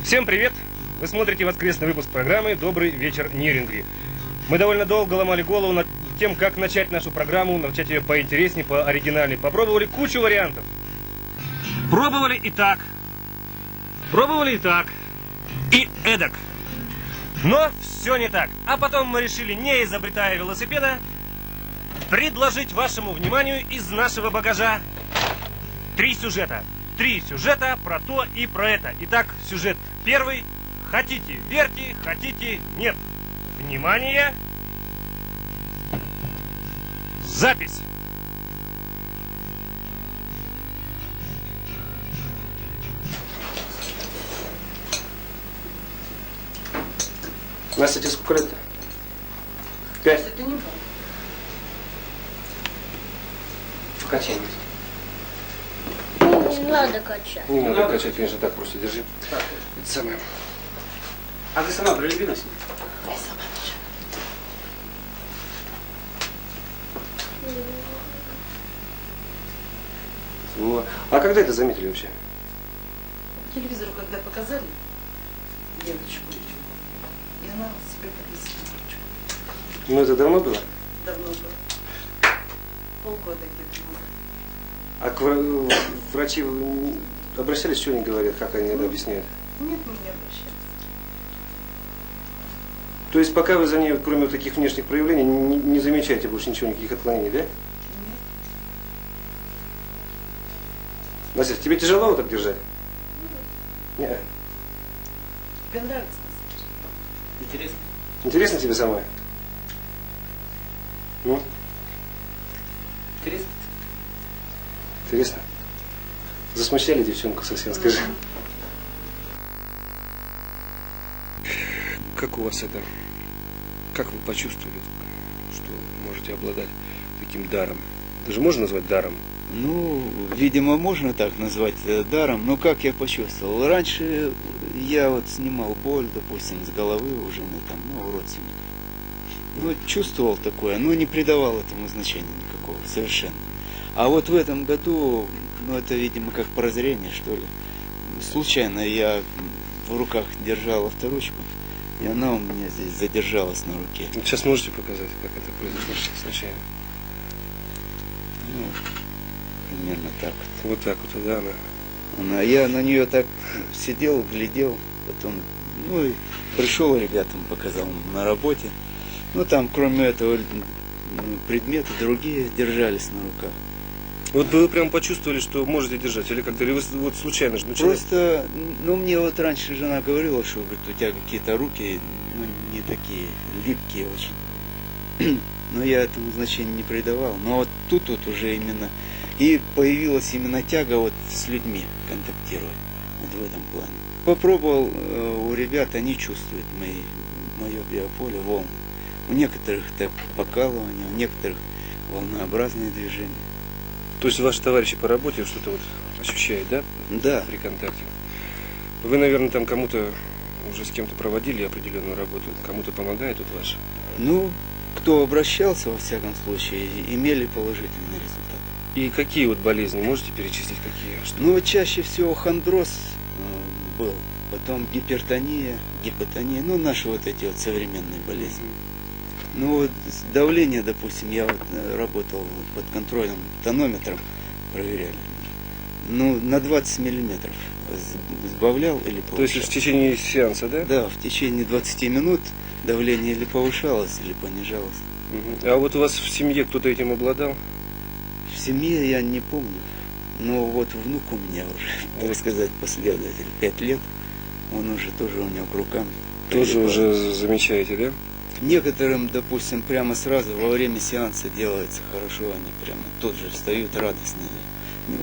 Всем привет! Вы смотрите воскресный выпуск программы «Добрый вечер, Нерюнгри». Мы довольно долго ломали голову над тем, как начать нашу программу, начать ее поинтереснее, пооригинальнее. Попробовали кучу вариантов. Пробовали и так. Пробовали и так. И эдак. Но все не так. А потом мы решили, не изобретая велосипеда, предложить вашему вниманию из нашего багажа 3 сюжета. 3 сюжета про то и про это. Итак, сюжет первый. Хотите верьте, хотите нет. Внимание! Запись! Настя, тебе сколько лет-то? 5? Это не помню. Покачай. Не надо качать. Не надо качать, конечно, так просто держи. Так. Это самое. А ты сама прилепи нас? Я сама тоже. Вот. А когда это заметили вообще? По телевизору, когда показали девочку, и она себе повесила ручку. Ну, это давно было? Давно было. Полгода где-то назад. А врачи обращались, что они говорят, как они это объясняют? Нет, мы не обращались. То есть пока вы за ней, кроме вот таких внешних проявлений, не замечаете больше ничего, никаких отклонений, да? Нет. Настя, тебе тяжело вот так держать? Нет. Тебе нравится? Интересно. Интересно тебе самой? Ну? Интересно? Интересно? Засмущали девчонку совсем, скажи. Как у вас это? Как вы почувствовали, что можете обладать таким даром? Это же можно назвать даром? Ну, видимо, можно так назвать даром, но как я почувствовал? Раньше я вот снимал боль, допустим, с головы у жены, там, ну, у родственников. Ну, чувствовал такое, но не придавал этому значения никакого, совершенно. А вот в этом году, ну, это, видимо, как прозрение, что ли. Случайно я в руках держал авторучку, и она у меня здесь задержалась на руке. Сейчас можете показать, как это произошло случайно? Ну, примерно так вот. Вот так вот, да, она. Я на нее так сидел, глядел, потом, ну и пришел ребятам, показал на работе. Ну там, кроме этого, предметы другие держались на руках. Вот вы прям почувствовали, что можете держать, или как-то, или вы вот случайно же начали? Просто, ну мне вот раньше жена говорила, что, говорит, у тебя какие-то руки, ну не такие, липкие очень. Но я этому значения не придавал. Но вот тут уже именно, и появилась именно тяга вот с людьми контактировать, вот в этом плане. Попробовал у ребят, они чувствуют мое биополе, волны. У некоторых это покалывание, у некоторых волнообразные движения. То есть ваши товарищи по работе что-то вот ощущают, да? Да. При контакте. Вы, наверное, там кому-то уже с кем-то проводили определенную работу, кому-то помогает вот ваш? Ну, кто обращался, во всяком случае, имели положительный результат. И какие вот болезни, можете перечислить какие? Что? Ну, чаще всего хондроз был, потом гипертония, гипотония, ну, наши вот эти вот современные болезни. Ну, вот давление, допустим, я вот работал под контролем, тонометром проверяли. Ну, на 20 миллиметров сбавлял или повышал. То есть в течение сеанса, да? Да, в течение 20 минут давление или повышалось, или понижалось. Угу. А вот у вас в семье кто-то этим обладал? В семье я не помню. Но вот внук у меня уже, так сказать, последователь, 5 лет. Он уже тоже у него к рукам. Тоже прилипал. уже замечаете, да? Некоторым, допустим, прямо сразу во время сеанса делается хорошо, они прямо тут же встают радостные.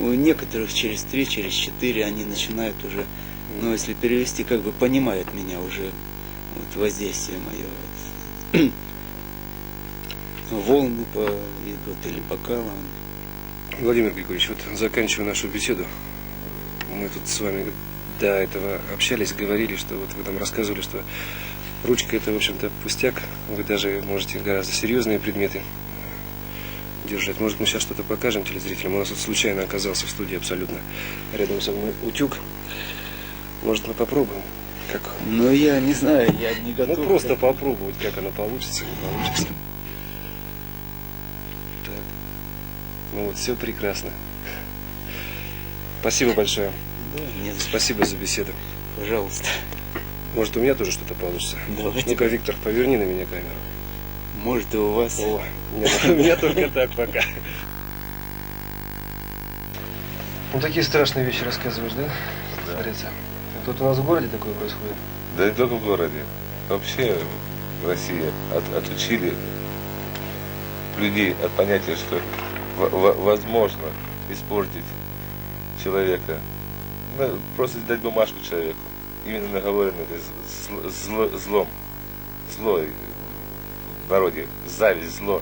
У некоторых через 3, через 4 они начинают уже, ну если перевести, как бы понимают меня уже, вот воздействие мое. Вот. Волны идут или покалывания. Владимир Григорьевич, вот заканчивая нашу беседу, мы тут с вами до этого общались, говорили, что вот вы там рассказывали, что ручка это, в общем-то, пустяк. Вы даже можете гораздо серьезные предметы держать. Может, мы сейчас что-то покажем телезрителям. У нас вот случайно оказался в студии абсолютно рядом со мной утюг. Может, мы попробуем? Как? Ну, я не знаю, я не готов. Ну, просто попробовать, как оно получится, не получится. Так. Ну вот, все прекрасно. Спасибо большое. Да, нет, Спасибо за беседу. пожалуйста. Может, у меня тоже что-то получится? Давайте. Ну-ка, Виктор, поверни на меня камеру. Может, и у вас. О, у меня только так пока. Ну, такие страшные вещи рассказываешь, да? Смотрится. А тут у нас в городе такое происходит. Да не только в городе. Вообще в России отучили людей от понятия, что возможно испортить человека. Ну, просто дать бумажку человеку. Именно наговоренное злом. Зло в народе. Зависть, зло.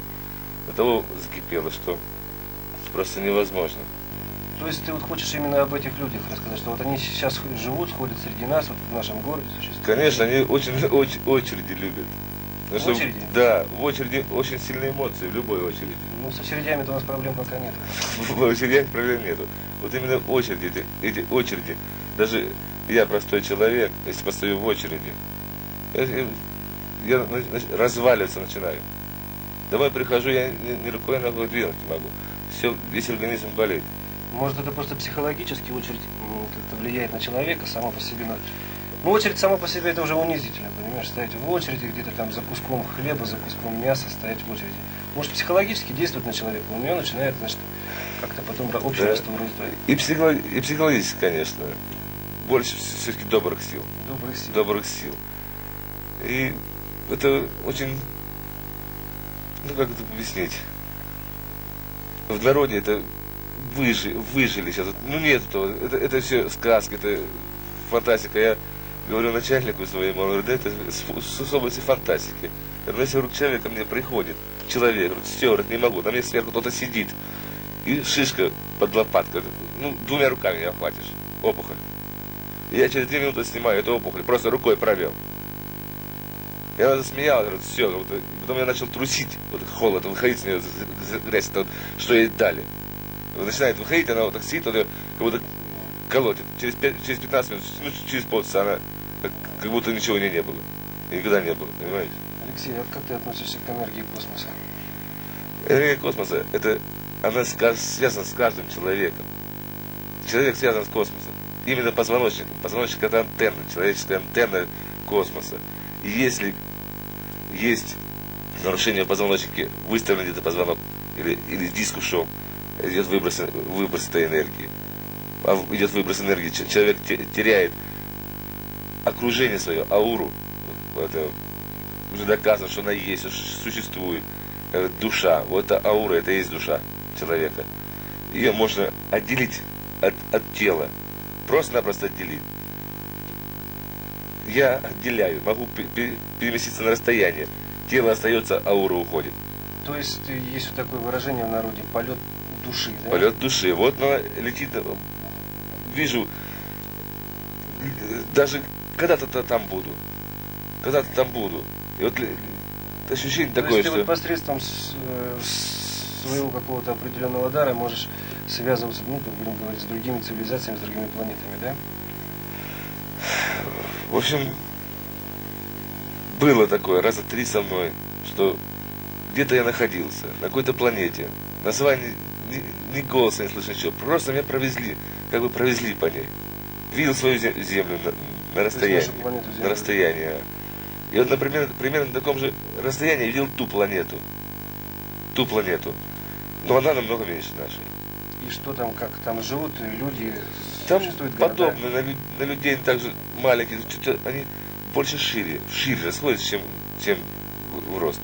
До того закипело, что просто невозможно. То есть ты вот хочешь именно об этих людях рассказать, что вот они сейчас живут, ходят среди нас, вот в нашем городе существуют? Конечно, они очень очереди любят. Потому что, Очереди? да, в очереди очень сильные эмоции, в любой очереди. Ну, с очередями-то у нас проблем пока нет. В очередях проблем нету. Вот именно очереди, эти очереди, даже я простой человек, если постою в очереди, я разваливаться начинаю. Домой прихожу, я ни рукой ногой двинуть не могу. Все, весь организм болеет. Может, это просто психологически очередь как-то влияет на человека само по себе. Ну, очередь сама по себе это уже унизительно, понимаешь, стоять в очереди, где-то там за куском хлеба, за куском мяса стоять в очереди. Может, психологически действует на человека, у него начинает, значит, как-то потом общество раздвоить. И психологически, конечно. Больше все-таки добрых сил. Добрых сил. Добрых сил. И это очень, ну как это объяснить? В народе это выжили сейчас. Ну нет этого. Это все сказки, это фантастика. Я говорю начальнику своему, он говорит, да это с области фантастики. Я говорю, если вдруг человек ко мне приходит, человек, говорит, все, говорит, не могу, на мне сверху кто-то сидит, и шишка под лопаткой, ну, двумя руками не охватишь, опухоль. И я через 2 минуты снимаю эту опухоль, просто рукой провел. И она засмеялась, говорит, все, вот, потом я начал трусить, вот холод, выходить с нее, грязь, это вот, что ей дали. Начинает выходить, она вот так сидит, вот, как будто колотит. Через 15 минут, ну, через полчаса она как будто ничего у нее не было. И никогда не было, понимаете? Алексей, а как ты относишься к энергии космоса? Энергия космоса, она связана с каждым человеком. Человек связан с космосом. Именно позвоночником. Позвоночник это антенна, человеческая антенна космоса. И если есть нарушение в позвоночнике, выставлен где-то позвонок, или диск ушел, идет выброс этой энергии. А идет выброс энергии, человек теряет окружение свое, ауру. Это уже доказано, что она есть, существует. Душа, вот эта аура, это и есть душа человека. Ее можно отделить от тела. Просто-напросто отделить. Я отделяю, могу переместиться на расстояние. Тело остается, аура уходит. То есть есть вот такое выражение в народе полет души, да? Полет души. Вот она летит, вижу, даже когда-то там буду. Когда-то там буду. И вот ощущение То такое, есть ты что... вот посредством своего какого-то определенного дара можешь связываться, ну, будем говорить, с другими цивилизациями, с другими планетами, да? В общем, было такое раза 3 со мной, что где-то я находился, на какой-то планете. Название, ни голоса не слышно ничего. Просто меня провезли, как бы провезли по ней. Видел свою землю на расстоянии. нашу планету Землю. На расстоянии. И вот, например, примерно на таком же расстоянии видел ту планету. Ту планету. Но она намного меньше нашей. И что там, как там живут люди, Там существуют города? подобно, на людей также маленькие, чуть-чуть они больше шире расходятся, чем в рост.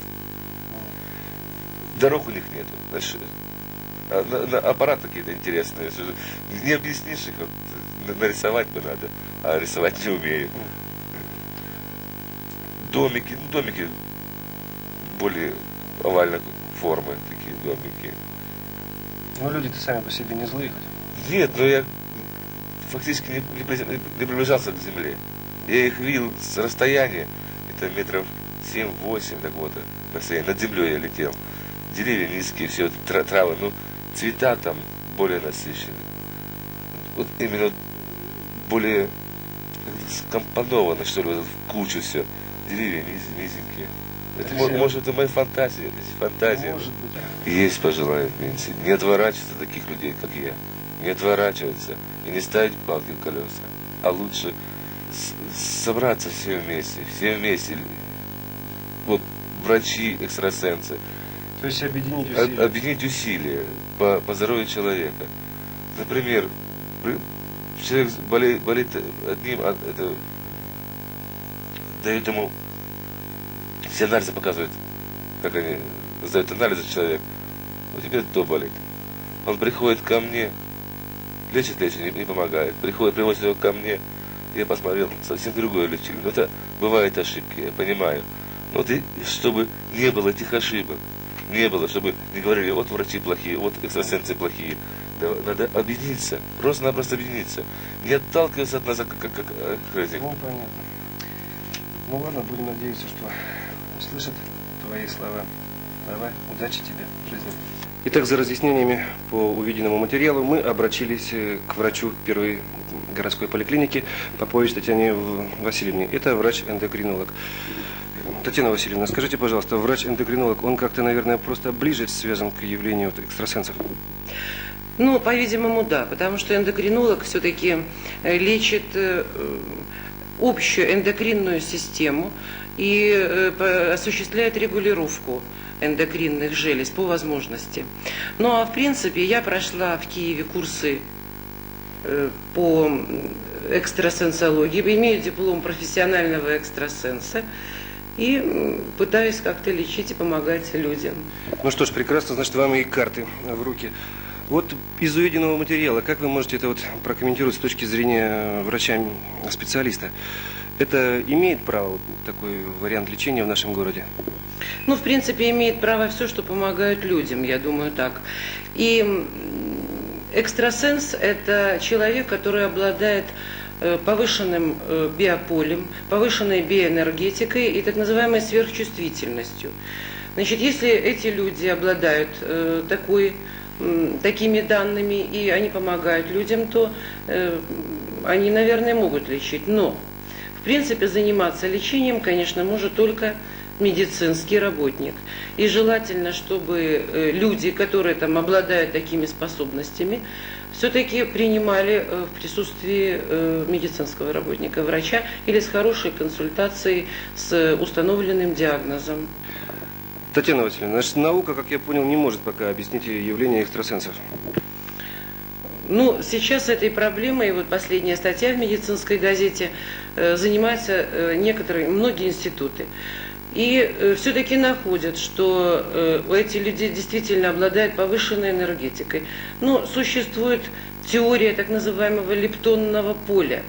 Дорог у них нету. Значит, аппарат какие-то интересные. Не объяснишь их, вот, нарисовать бы надо, а рисовать не умею. Домики более овальной формы, такие домики. Ну, люди-то сами по себе не злые хоть. Нет, но я фактически не приближался к земле. Я их видел с расстояния, это метров 7-8, так вот, расстояние. Над землей я летел. Деревья низкие, все, травы, ну, цвета там более насыщенные. Вот именно более, как это скомпоновано, что ли, вот в кучу все. Деревья низенькие. Это, Друзья. может, это моя фантазия. Фантазия. Может быть. Есть пожелание в Минске. Не отворачиваться от таких людей, как я. Не отворачиваться и не ставить палки в колеса. А лучше собраться все вместе. Вот врачи, экстрасенсы. То есть объединить усилия. Объединить усилия по здоровью человека. Например, человек болеет одним, это дают ему, все анализы показывают, как они сдают анализы человек. У тебя то болит. Он приходит ко мне, лечит, не помогает. Приводит его ко мне, я посмотрел, совсем другое лечили. Но это бывают ошибки, я понимаю. Но вот чтобы не было этих ошибок, не было, чтобы не говорили, вот врачи плохие, вот экстрасенсы плохие. Да, надо объединиться, просто-напросто объединиться. Не отталкиваться от нас, как этих. Ну, понятно. Ну ладно, будем надеяться, что услышат твои слова. Давай, удачи тебе в жизни. Итак, за разъяснениями по увиденному материалу мы обратились к врачу первой городской поликлиники Попович Татьяне Васильевне. Это врач-эндокринолог. Татьяна Васильевна, скажите, пожалуйста, врач-эндокринолог, он как-то, наверное, просто ближе связан к явлению экстрасенсов? Ну, по-видимому, да, потому что эндокринолог все-таки лечит общую эндокринную систему и осуществляет регулировку эндокринных желез по возможности. Ну, а в принципе, я прошла в Киеве курсы по экстрасенсологии, имею диплом профессионального экстрасенса и пытаюсь как-то лечить и помогать людям. Ну что ж, прекрасно, значит, вам и карты в руки. Вот из увиденного материала, как вы можете это вот прокомментировать с точки зрения врача-специалиста? Это имеет право, вот такой вариант лечения в нашем городе? Ну, в принципе, имеет право все, что помогает людям, я думаю, так. И экстрасенс – это человек, который обладает повышенным биополем, повышенной биоэнергетикой и так называемой сверхчувствительностью. Значит, если эти люди обладают такими данными и они помогают людям, то они, наверное, могут лечить. Но, в принципе, заниматься лечением, конечно, может только медицинский работник. И желательно, чтобы люди, которые там обладают такими способностями, все-таки принимали в присутствии медицинского работника, врача или с хорошей консультацией, с установленным диагнозом. Татьяна Васильевна, значит, наука, как я понял, не может пока объяснить явление экстрасенсов. Ну, сейчас этой проблемой, вот последняя статья в медицинской газете, занимаются многие институты. И все-таки находят, что эти люди действительно обладают повышенной энергетикой. Но существует теория так называемого лептонного поля.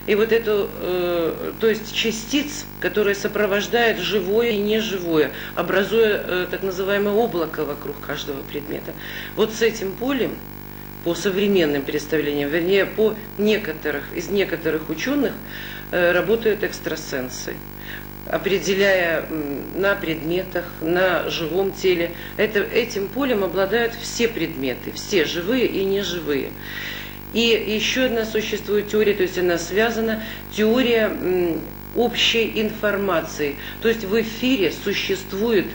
И вот эту, то есть частиц, которые сопровождают живое и неживое, образуя так называемое облако вокруг каждого предмета. Вот с этим полем, по современным представлениям, вернее, из некоторых ученых работают экстрасенсы, определяя на предметах, на живом теле. Этим полем обладают все предметы, все живые и неживые. И еще одна существует теория, то есть она связана, теория общей информации. То есть в эфире существует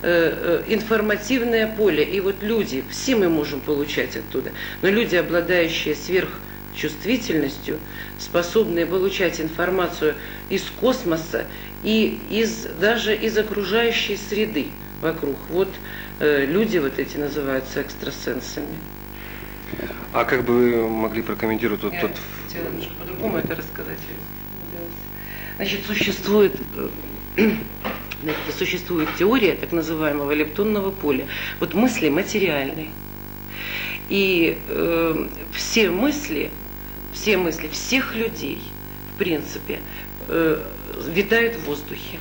информативное поле. И вот люди, все мы можем получать оттуда, но люди, обладающие сверхчувствительностью, способные получать информацию из космоса и даже из окружающей среды вокруг. Вот люди вот эти называются экстрасенсами. А как бы вы могли прокомментировать вот тот... Я хотела немножко по-другому это рассказать. Значит, существует теория так называемого лептонного поля. Вот мысли материальные. И все мысли всех людей, в принципе, витают в воздухе.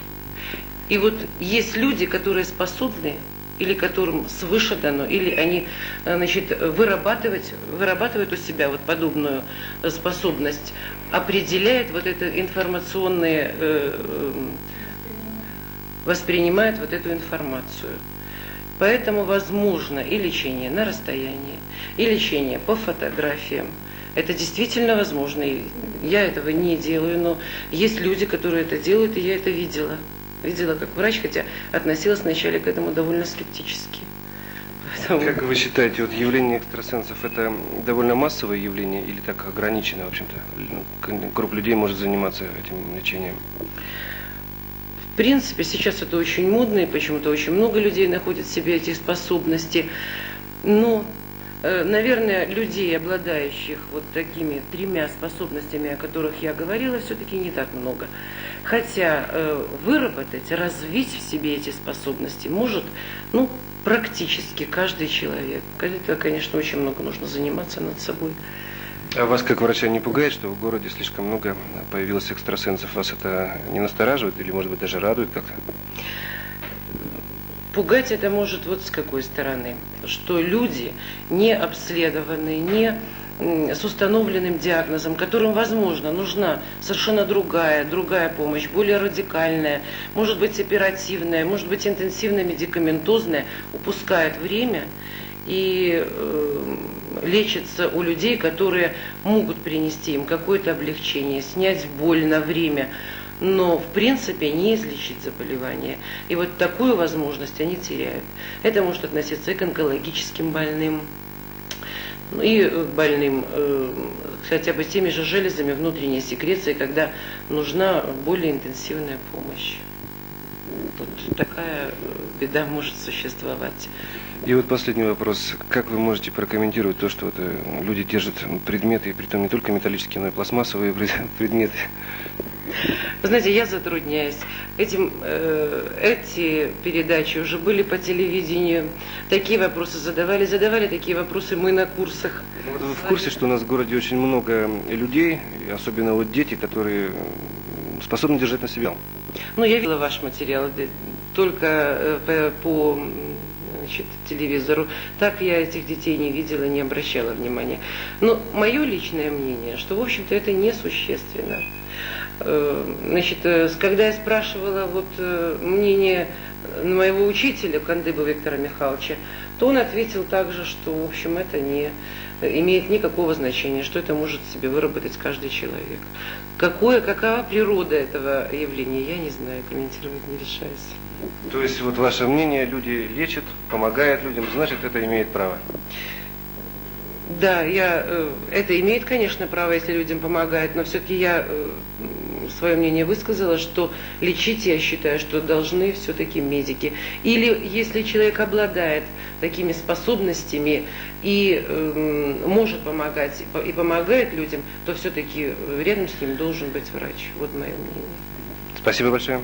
И вот есть люди, которые способны, или которым свыше дано, или они, значит, вырабатывают у себя вот подобную способность, определяет вот это информационное, воспринимает вот эту информацию. Поэтому возможно и лечение на расстоянии, и лечение по фотографиям. Это действительно возможно. И я этого не делаю, но есть люди, которые это делают, и я это видела. Видела как врач, хотя относилась вначале к этому довольно скептически. Поэтому... Как вы считаете, вот явление экстрасенсов это довольно массовое явление или так ограничено, в общем-то? Группа людей может заниматься этим лечением? В принципе, сейчас это очень модно, и почему-то очень много людей находят в себе эти способности. Но, наверное, людей, обладающих вот такими 3 способностями, о которых я говорила, все-таки не так много. Хотя выработать, развить в себе эти способности может, практически каждый человек. Это, конечно, очень много нужно заниматься над собой. А вас, как врача, не пугает, что в городе слишком много появилось экстрасенсов? Вас это не настораживает или, может быть, даже радует как-то? Пугать это может вот с какой стороны, что люди не обследованные, не с установленным диагнозом, которым, возможно, нужна совершенно другая помощь, более радикальная, может быть оперативная, может быть интенсивно-медикаментозная, упускают время и лечатся у людей, которые могут принести им какое-то облегчение, снять боль на время, но в принципе не излечить заболевание. И вот такую возможность они теряют. Это может относиться и к онкологическим больным, и больным хотя бы теми же железами внутренней секреции, когда нужна более интенсивная помощь. Вот такая беда может существовать. И вот последний вопрос. Как вы можете прокомментировать то, что люди держат предметы, и притом не только металлические, но и пластмассовые предметы? Вы знаете, я затрудняюсь. Эти передачи уже были по телевидению. Такие вопросы задавали такие вопросы мы на курсах. Вы в курсе, что у нас в городе очень много людей, особенно вот дети, которые способны держать на себя? Я видела ваш материал только по телевизору. Так я этих детей не видела, не обращала внимания. Но мое личное мнение, что, в общем-то, это несущественно. Когда я спрашивала мнение моего учителя Кандыба Виктора Михайловича, то он ответил также, что, в общем, это не имеет никакого значения, что это может себе выработать каждый человек. Какова природа этого явления, я не знаю, комментировать не решаюсь. То есть, вот ваше мнение, люди лечат, помогают людям, значит, это имеет право? Да, это имеет, конечно, право, если людям помогает, но все-таки я свое мнение высказала, что лечить, я считаю, что должны все-таки медики. Или если человек обладает такими способностями и может помогать, и помогает людям, то все-таки рядом с ним должен быть врач. Вот мое мнение. Спасибо большое.